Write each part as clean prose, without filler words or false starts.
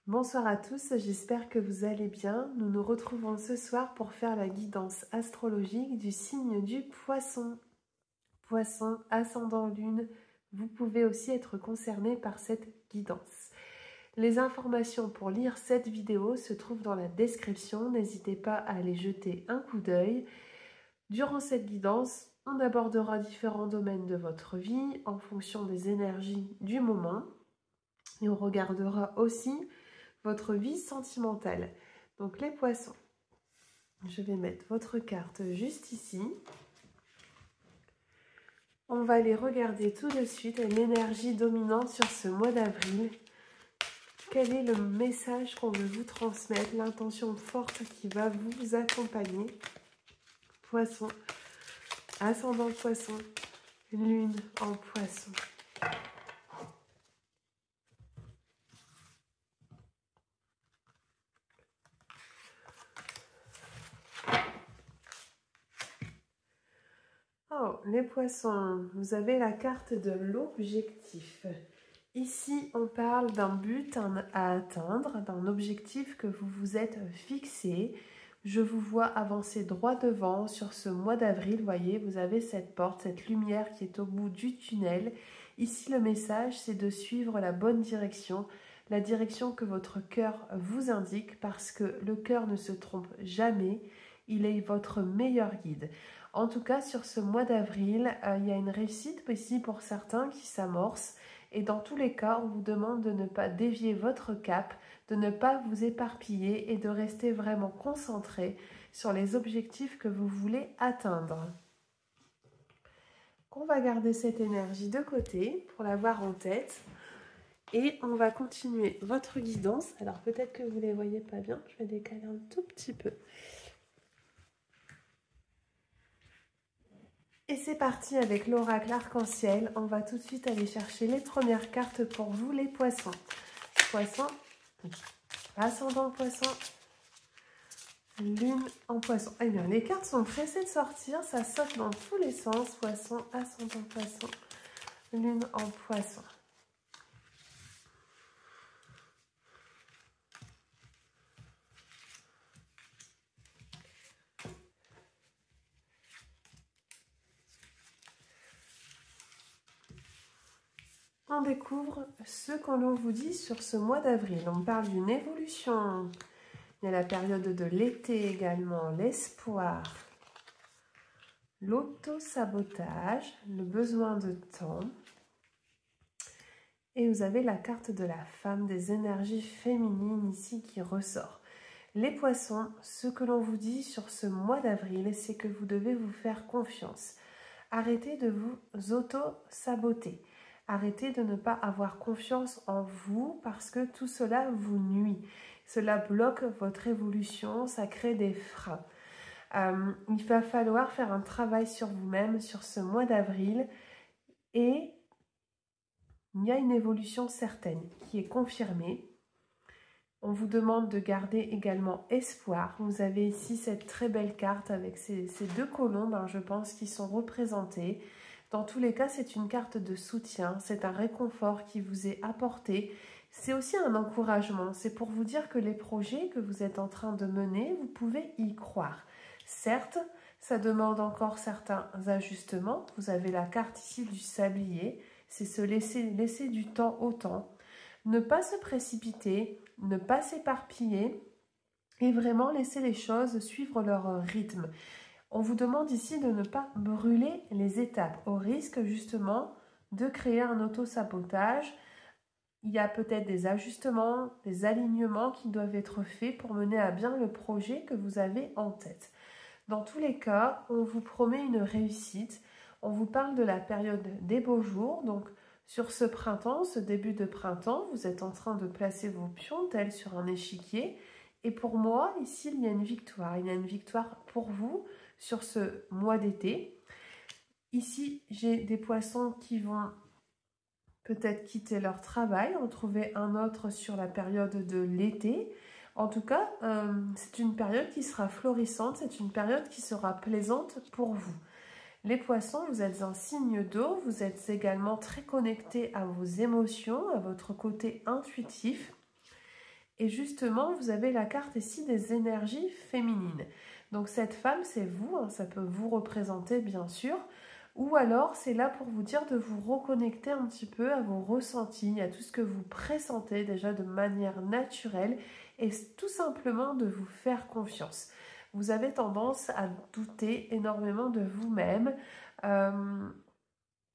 Bonsoir à tous, j'espère que vous allez bien. Nous nous retrouvons ce soir pour faire la guidance astrologique du signe du Poisson. Poisson, ascendant Lune, vous pouvez aussi être concerné par cette guidance. Les informations pour lire cette vidéo se trouvent dans la description, n'hésitez pas à aller jeter un coup d'œil. Durant cette guidance, on abordera différents domaines de votre vie en fonction des énergies du moment et on regardera aussi votre vie sentimentale. Donc les poissons, je vais mettre votre carte juste ici. On va aller regarder tout de suite l'énergie dominante sur ce mois d'avril. Quel est le message qu'on veut vous transmettre, l'intention forte qui va vous accompagner. Poisson, ascendant Poisson, Lune en Poisson. Oh, les poissons, vous avez la carte de l'objectif. Ici, on parle d'un but à atteindre, d'un objectif que vous vous êtes fixé. Je vous vois avancer droit devant sur ce mois d'avril. Voyez, vous avez cette porte, cette lumière qui est au bout du tunnel. Ici, le message, c'est de suivre la bonne direction, la direction que votre cœur vous indique, parce que le cœur ne se trompe jamais. Il est votre meilleur guide. En tout cas, sur ce mois d'avril, il y a une réussite ici pour certains qui s'amorce. Et dans tous les cas, on vous demande de ne pas dévier votre cap, de ne pas vous éparpiller et de rester vraiment concentré sur les objectifs que vous voulez atteindre. On va garder cette énergie de côté pour l'avoir en tête. Et on va continuer votre guidance. Alors peut-être que vous ne les voyez pas bien, je vais décaler un tout petit peu. Et c'est parti avec l'oracle arc-en-ciel. On va tout de suite aller chercher les premières cartes pour vous, les poissons. Poisson, ascendant Poisson, Lune en Poisson. Eh bien, les cartes sont pressées de sortir, ça saute dans tous les sens. Poisson, ascendant Poisson, Lune en Poisson. On découvre ce que l'on vous dit sur ce mois d'avril. On parle d'une évolution. Il y a la période de l'été également, l'espoir, l'auto-sabotage, le besoin de temps. Et vous avez la carte de la femme, des énergies féminines ici qui ressort. Les poissons, ce que l'on vous dit sur ce mois d'avril, c'est que vous devez vous faire confiance. Arrêtez de vous auto-saboter. Arrêtez de ne pas avoir confiance en vous parce que tout cela vous nuit. Cela bloque votre évolution, ça crée des freins. Il va falloir faire un travail sur vous-même sur ce mois d'avril et il y a une évolution certaine qui est confirmée. On vous demande de garder également espoir. Vous avez ici cette très belle carte avec ces deux colombes, je pense, qui sont représentées. Dans tous les cas, c'est une carte de soutien, c'est un réconfort qui vous est apporté. C'est aussi un encouragement, c'est pour vous dire que les projets que vous êtes en train de mener, vous pouvez y croire. Certes, ça demande encore certains ajustements. Vous avez la carte ici du sablier, c'est se laisser du temps au temps. Ne pas se précipiter, ne pas s'éparpiller et vraiment laisser les choses suivre leur rythme. On vous demande ici de ne pas brûler les étapes au risque justement de créer un auto-sabotage. Il y a peut-être des ajustements, des alignements qui doivent être faits pour mener à bien le projet que vous avez en tête. Dans tous les cas, on vous promet une réussite. On vous parle de la période des beaux jours. Donc, sur ce printemps, ce début de printemps, vous êtes en train de placer vos pions tels sur un échiquier. Et pour moi, ici, il y a une victoire. Il y a une victoire pour vous sur ce mois d'été. Ici, j'ai des poissons qui vont peut-être quitter leur travail, en trouver un autre sur la période de l'été. En tout cas, c'est une période qui sera florissante, c'est une période qui sera plaisante pour vous. Les poissons, vous êtes un signe d'eau, vous êtes également très connecté à vos émotions, à votre côté intuitif. Et justement, vous avez la carte ici des énergies féminines. Donc cette femme, c'est vous, hein, ça peut vous représenter bien sûr. Ou alors, c'est là pour vous dire de vous reconnecter un petit peu à vos ressentis, à tout ce que vous pressentez déjà de manière naturelle et tout simplement de vous faire confiance. Vous avez tendance à douter énormément de vous-même,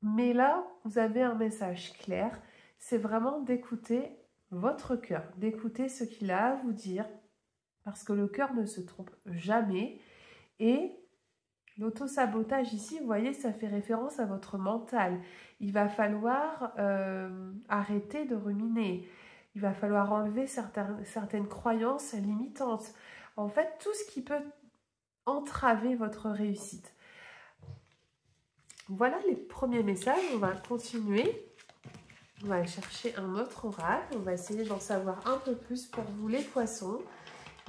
mais là, vous avez un message clair, c'est vraiment d'écouter votre cœur, d'écouter ce qu'il a à vous dire, parce que le cœur ne se trompe jamais. Et l'auto-sabotage ici, vous voyez, ça fait référence à votre mental. Il va falloir arrêter de ruminer. Il va falloir enlever certaines croyances limitantes. En fait, tout ce qui peut entraver votre réussite. Voilà les premiers messages. On va continuer. On va aller chercher un autre oracle. On va essayer d'en savoir un peu plus pour vous les poissons.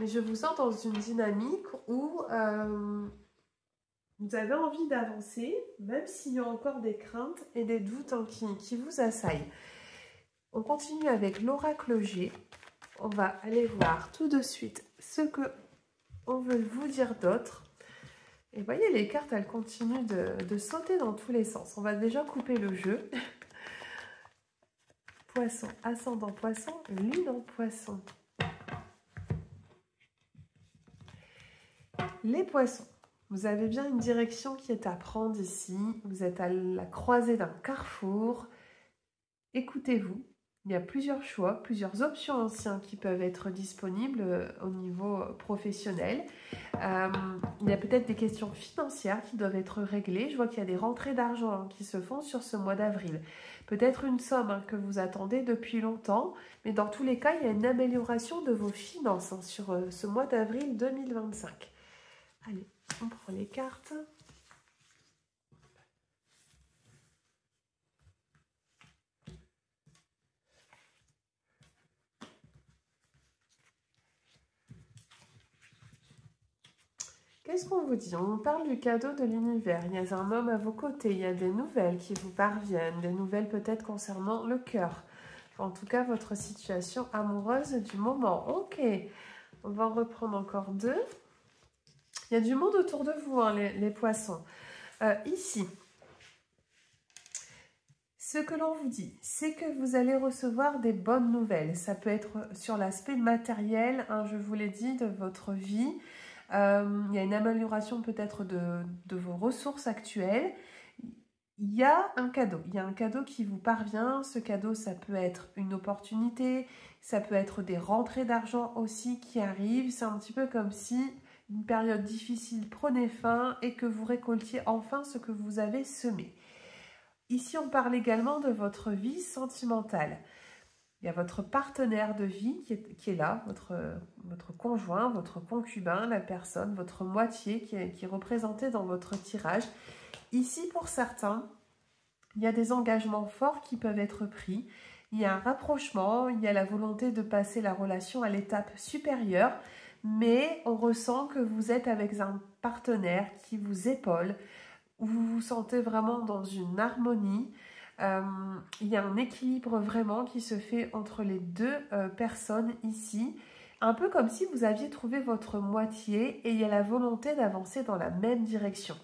Mais je vous sens dans une dynamique où vous avez envie d'avancer, même s'il y a encore des craintes et des doutes qui vous assaillent. On continue avec l'oracle G. On va aller voir tout de suite ce qu'on veut vous dire d'autre. Et vous voyez, les cartes, elles continuent de sauter dans tous les sens. On va déjà couper le jeu. Poisson, ascendant poisson, lune en poisson. Les poissons, vous avez bien une direction qui est à prendre ici. Vous êtes à la croisée d'un carrefour. Écoutez-vous. Il y a plusieurs choix, plusieurs options anciens qui peuvent être disponibles au niveau professionnel. Il y a peut-être des questions financières qui doivent être réglées. Je vois qu'il y a des rentrées d'argent qui se font sur ce mois d'avril. Peut-être une somme que vous attendez depuis longtemps, mais dans tous les cas, il y a une amélioration de vos finances sur ce mois d'avril 2025. Allez, on prend les cartes. Qu'est-ce qu'on vous dit? On parle du cadeau de l'univers. Il y a un homme à vos côtés. Il y a des nouvelles qui vous parviennent. Des nouvelles peut-être concernant le cœur. En tout cas, votre situation amoureuse du moment. Ok, on va en reprendre encore deux. Il y a du monde autour de vous, hein, les poissons. Ici, ce que l'on vous dit, c'est que vous allez recevoir des bonnes nouvelles. Ça peut être sur l'aspect matériel, hein, je vous l'ai dit, de votre vie. Il y a une amélioration peut-être de vos ressources actuelles. Il y a un cadeau qui vous parvient. Ce cadeau, ça peut être une opportunité, ça peut être des rentrées d'argent aussi qui arrivent. C'est un petit peu comme si une période difficile prenait fin et que vous récoltiez enfin ce que vous avez semé. Ici, on parle également de votre vie sentimentale. Il y a votre partenaire de vie qui est là, votre conjoint, votre concubin, la personne, votre moitié qui est représentée dans votre tirage. Ici, pour certains, il y a des engagements forts qui peuvent être pris. Il y a un rapprochement, il y a la volonté de passer la relation à l'étape supérieure, mais on ressent que vous êtes avec un partenaire qui vous épaule, où vous vous sentez vraiment dans une harmonie. Il y a un équilibre vraiment qui se fait entre les deux personnes ici, un peu comme si vous aviez trouvé votre moitié et il y a la volonté d'avancer dans la même direction.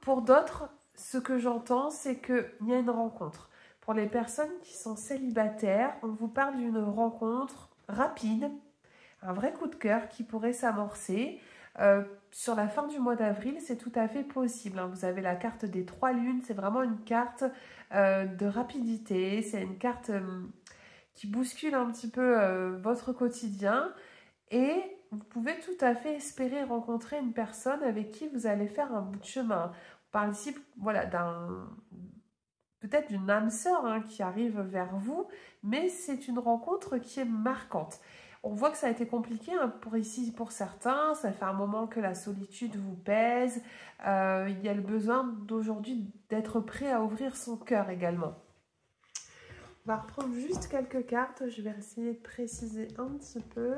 Pour d'autres, ce que j'entends, c'est qu'il y a une rencontre. Pour les personnes qui sont célibataires, on vous parle d'une rencontre rapide, un vrai coup de cœur qui pourrait s'amorcer. Sur la fin du mois d'avril, c'est tout à fait possible. Hein. Vous avez la carte des 3 lunes, c'est vraiment une carte de rapidité, c'est une carte qui bouscule un petit peu votre quotidien et vous pouvez tout à fait espérer rencontrer une personne avec qui vous allez faire un bout de chemin. On parle ici voilà, peut-être d'une âme sœur hein, qui arrive vers vous, mais c'est une rencontre qui est marquante. On voit que ça a été compliqué hein, pour certains, ça fait un moment que la solitude vous pèse, il y a le besoin d'aujourd'hui d'être prêt à ouvrir son cœur également. On va reprendre juste quelques cartes, je vais essayer de préciser un petit peu.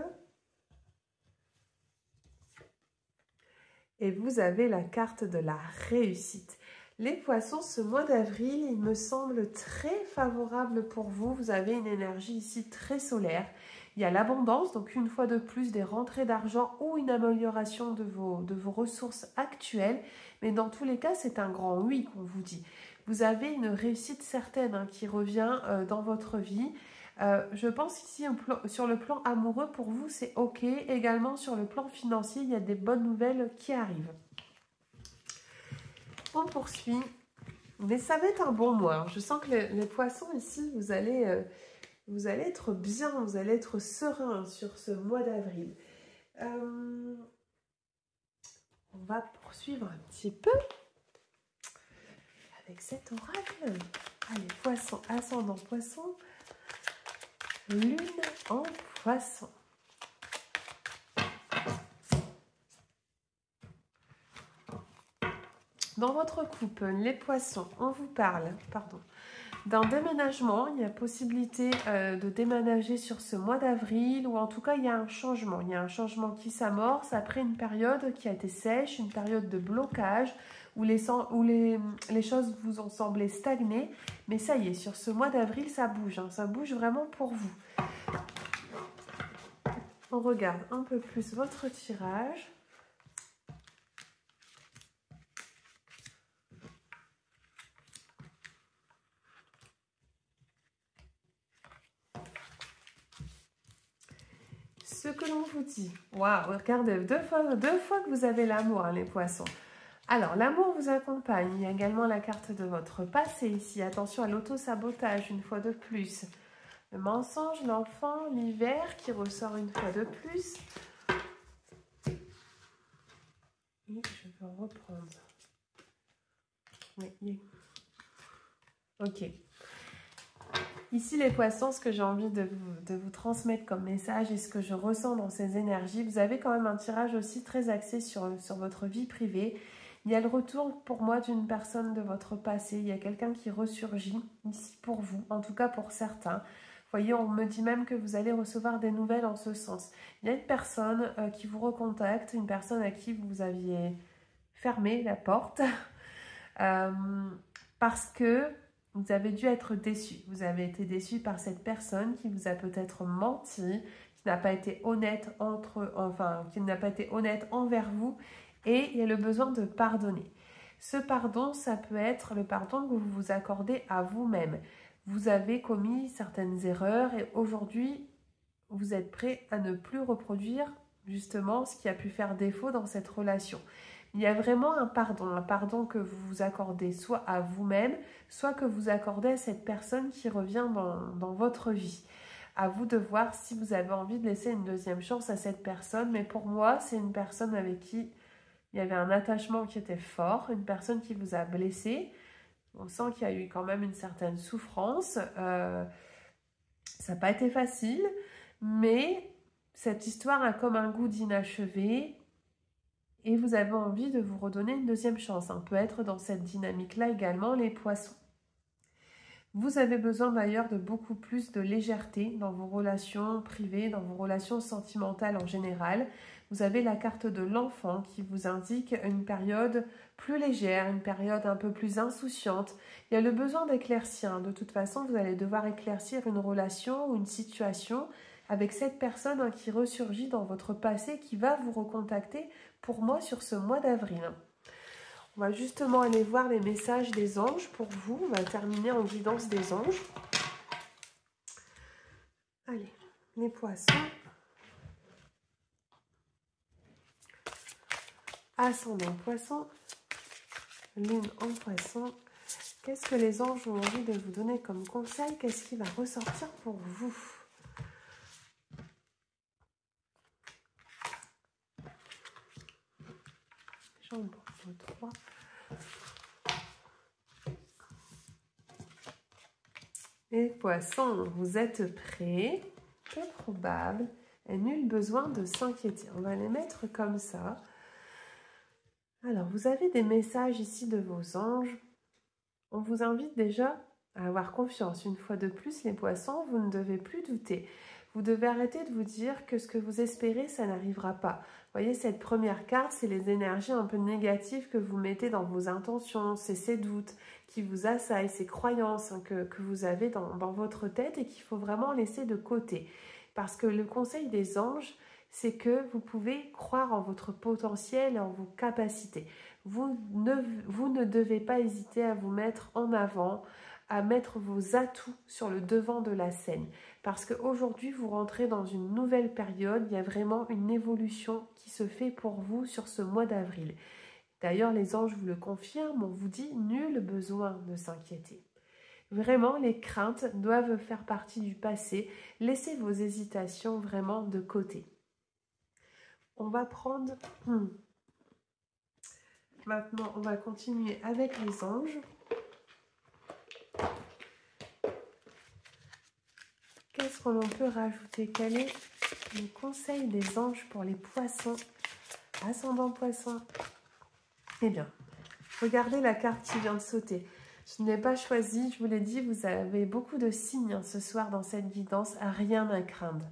Et vous avez la carte de la réussite. Les poissons, ce mois d'avril, il me semble très favorable pour vous. Vous avez une énergie ici très solaire. Il y a l'abondance, donc une fois de plus des rentrées d'argent ou une amélioration de vos ressources actuelles. Mais dans tous les cas, c'est un grand oui qu'on vous dit. Vous avez une réussite certaine hein, qui revient dans votre vie. Je pense qu'ici, sur le plan amoureux, pour vous, c'est OK. Également, sur le plan financier, il y a des bonnes nouvelles qui arrivent. On poursuit. Mais ça va être un bon mois. Je sens que les poissons ici, vous allez être bien, vous allez être serein sur ce mois d'avril. On va poursuivre un petit peu avec cet oracle. Allez, poisson, ascendant poisson, lune en poisson. Dans votre couple, les poissons, on vous parle, d'un déménagement. Il y a possibilité de déménager sur ce mois d'avril, ou en tout cas, il y a un changement. Il y a un changement qui s'amorce après une période qui a été sèche, une période de blocage, où les choses vous ont semblé stagner. Mais ça y est, sur ce mois d'avril, ça bouge. Hein, ça bouge vraiment pour vous. On regarde un peu plus votre tirage. Ce que l'on vous dit. Waouh, regardez, deux fois que vous avez l'amour, hein, les poissons. Alors, l'amour vous accompagne. Il y a également la carte de votre passé ici. Attention à l'auto-sabotage, une fois de plus. Le mensonge, l'enfant, l'hiver qui ressort une fois de plus. Et je vais reprendre. Oui. Ok. Ici, les poissons, ce que j'ai envie de vous transmettre comme message et ce que je ressens dans ces énergies, vous avez quand même un tirage aussi très axé sur votre vie privée. Il y a le retour pour moi d'une personne de votre passé. Il y a quelqu'un qui ressurgit ici pour vous, en tout cas pour certains. Vous voyez, on me dit même que vous allez recevoir des nouvelles en ce sens. Il y a une personne qui vous recontacte, une personne à qui vous aviez fermé la porte parce que vous avez dû être déçu. Vous avez été déçu par cette personne qui vous a peut-être menti, qui n'a pas été honnête qui n'a pas été honnête envers vous, et il y a le besoin de pardonner. Ce pardon, ça peut être le pardon que vous vous accordez à vous-même. Vous avez commis certaines erreurs et aujourd'hui, vous êtes prêt à ne plus reproduire justement ce qui a pu faire défaut dans cette relation. Il y a vraiment un pardon que vous vous accordez soit à vous-même, soit que vous accordez à cette personne qui revient dans votre vie. À vous de voir si vous avez envie de laisser une deuxième chance à cette personne. Mais pour moi, c'est une personne avec qui il y avait un attachement qui était fort, une personne qui vous a blessé. On sent qu'il y a eu quand même une certaine souffrance. Ça n'a pas été facile, mais cette histoire a comme un goût d'inachevé. Et vous avez envie de vous redonner une deuxième chance. On peut être dans cette dynamique-là également, les poissons. Vous avez besoin d'ailleurs de beaucoup plus de légèreté dans vos relations privées, dans vos relations sentimentales en général. Vous avez la carte de l'enfant qui vous indique une période plus légère, une période un peu plus insouciante. Il y a le besoin d'éclaircir. De toute façon, vous allez devoir éclaircir une relation ou une situation avec cette personne qui ressurgit dans votre passé, qui va vous recontacter pour moi sur ce mois d'avril. On va justement aller voir les messages des anges pour vous. On va terminer en guidance des anges. Allez, les poissons. Ascendant poisson. Lune en poisson. Qu'est-ce que les anges ont envie de vous donner comme conseil? Qu'est-ce qui va ressortir pour vous? Chambre 3. Les poissons, vous êtes prêts? Peu probable et nul besoin de s'inquiéter. On va les mettre comme ça. Alors, vous avez des messages ici de vos anges. On vous invite déjà à avoir confiance. Une fois de plus, les poissons, vous ne devez plus douter. Vous devez arrêter de vous dire que ce que vous espérez, ça n'arrivera pas. Vous voyez, cette première carte, c'est les énergies un peu négatives que vous mettez dans vos intentions. C'est ces doutes qui vous assaillent, ces croyances que vous avez dans votre tête et qu'il faut vraiment laisser de côté. Parce que le conseil des anges, c'est que vous pouvez croire en votre potentiel et en vos capacités. Vous ne devez pas hésiter à vous mettre en avant, à mettre vos atouts sur le devant de la scène. Parce qu'aujourd'hui, vous rentrez dans une nouvelle période, il y a vraiment une évolution qui se fait pour vous sur ce mois d'avril. D'ailleurs, les anges vous le confirment, on vous dit nul besoin de s'inquiéter. Vraiment, les craintes doivent faire partie du passé. Laissez vos hésitations vraiment de côté. On va prendre... Maintenant, on va continuer avec les anges. Qu'est-ce que l'on peut rajouter? Quel est le conseil des anges pour les poissons? Ascendant poisson. Eh bien, regardez la carte qui vient de sauter. Je ne l'ai pas choisie, je vous l'ai dit, vous avez beaucoup de signes ce soir dans cette guidance, rien à craindre.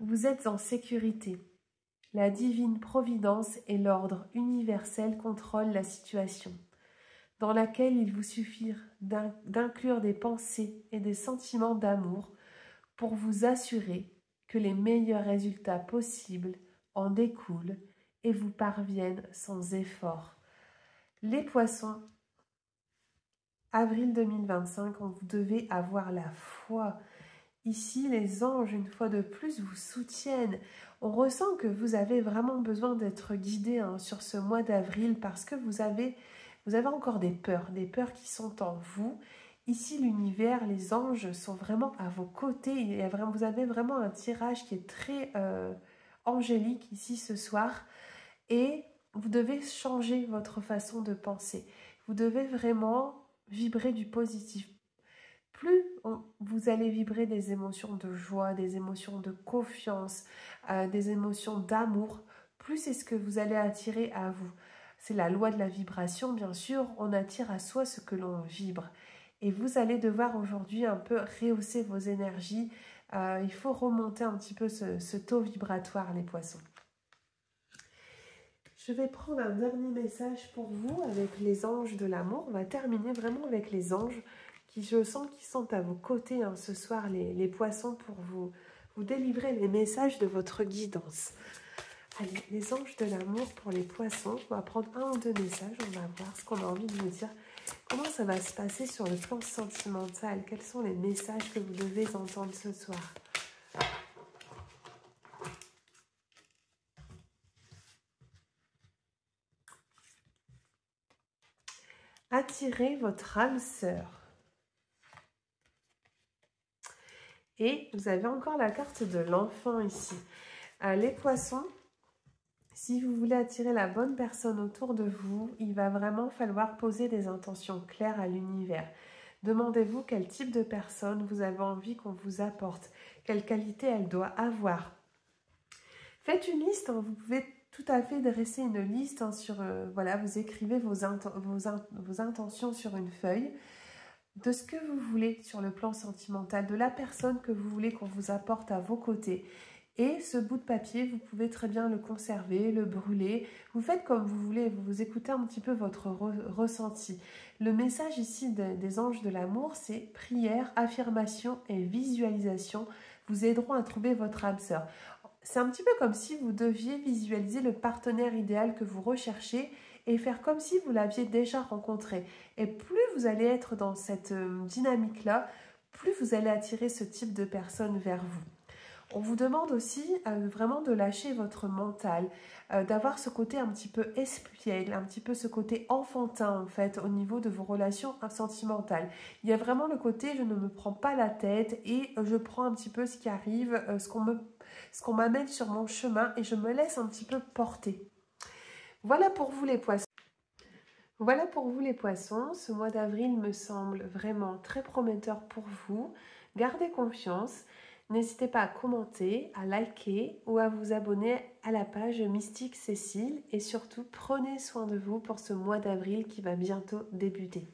Vous êtes en sécurité. La divine providence et l'ordre universel contrôlent la situation, dans laquelle il vous suffit d'inclure des pensées et des sentiments d'amour pour vous assurer que les meilleurs résultats possibles en découlent et vous parviennent sans effort. Les poissons, avril 2025, vous devez avoir la foi. Ici, les anges, une fois de plus, vous soutiennent. On ressent que vous avez vraiment besoin d'être guidé sur ce mois d'avril parce que vous avez encore des peurs qui sont en vous. Ici, l'univers, les anges sont vraiment à vos côtés. Vous avez vraiment un tirage qui est très angélique ici ce soir. Et vous devez changer votre façon de penser. Vous devez vraiment vibrer du positif. Plus vous allez vibrer des émotions de joie, des émotions de confiance, des émotions d'amour, plus c'est ce que vous allez attirer à vous. C'est la loi de la vibration, bien sûr, on attire à soi ce que l'on vibre. Et vous allez devoir aujourd'hui un peu rehausser vos énergies. Il faut remonter un petit peu ce taux vibratoire, les poissons. Je vais prendre un dernier message pour vous avec les anges de l'amour. On va terminer vraiment avec les anges qui, je sens, qui sont à vos côtés ce soir, les poissons, pour vous délivrer les messages de votre guidance. Allez, les anges de l'amour pour les poissons. On va prendre un ou deux messages. On va voir ce qu'on a envie de vous dire. Comment ça va se passer sur le plan sentimental? Quels sont les messages que vous devez entendre ce soir? Attirez votre âme sœur. Et vous avez encore la carte de l'enfant ici. Les poissons, si vous voulez attirer la bonne personne autour de vous, il va vraiment falloir poser des intentions claires à l'univers. Demandez-vous quel type de personne vous avez envie qu'on vous apporte, quelle qualité elle doit avoir. Faites une liste, vous pouvez tout à fait dresser une liste voilà, vous écrivez vos intentions sur une feuille, de ce que vous voulez sur le plan sentimental, de la personne que vous voulez qu'on vous apporte à vos côtés. Et ce bout de papier, vous pouvez très bien le conserver, le brûler. Vous faites comme vous voulez, vous écoutez un petit peu votre ressenti. Le message ici des anges de l'amour, c'est prière, affirmation et visualisation vous aideront à trouver votre âme sœur. C'est un petit peu comme si vous deviez visualiser le partenaire idéal que vous recherchez et faire comme si vous l'aviez déjà rencontré. Et plus vous allez être dans cette dynamique-là, plus vous allez attirer ce type de personne vers vous. On vous demande aussi vraiment de lâcher votre mental, d'avoir ce côté un petit peu espiègle, un petit peu ce côté enfantin en fait au niveau de vos relations sentimentales. Il y a vraiment le côté je ne me prends pas la tête et je prends un petit peu ce qui arrive, ce qu'on m'amène sur mon chemin et je me laisse un petit peu porter. Voilà pour vous les poissons. Voilà pour vous les poissons. Ce mois d'avril me semble vraiment très prometteur pour vous. Gardez confiance. N'hésitez pas à commenter, à liker ou à vous abonner à la page Mystique Cécile. Et surtout, prenez soin de vous pour ce mois d'avril qui va bientôt débuter.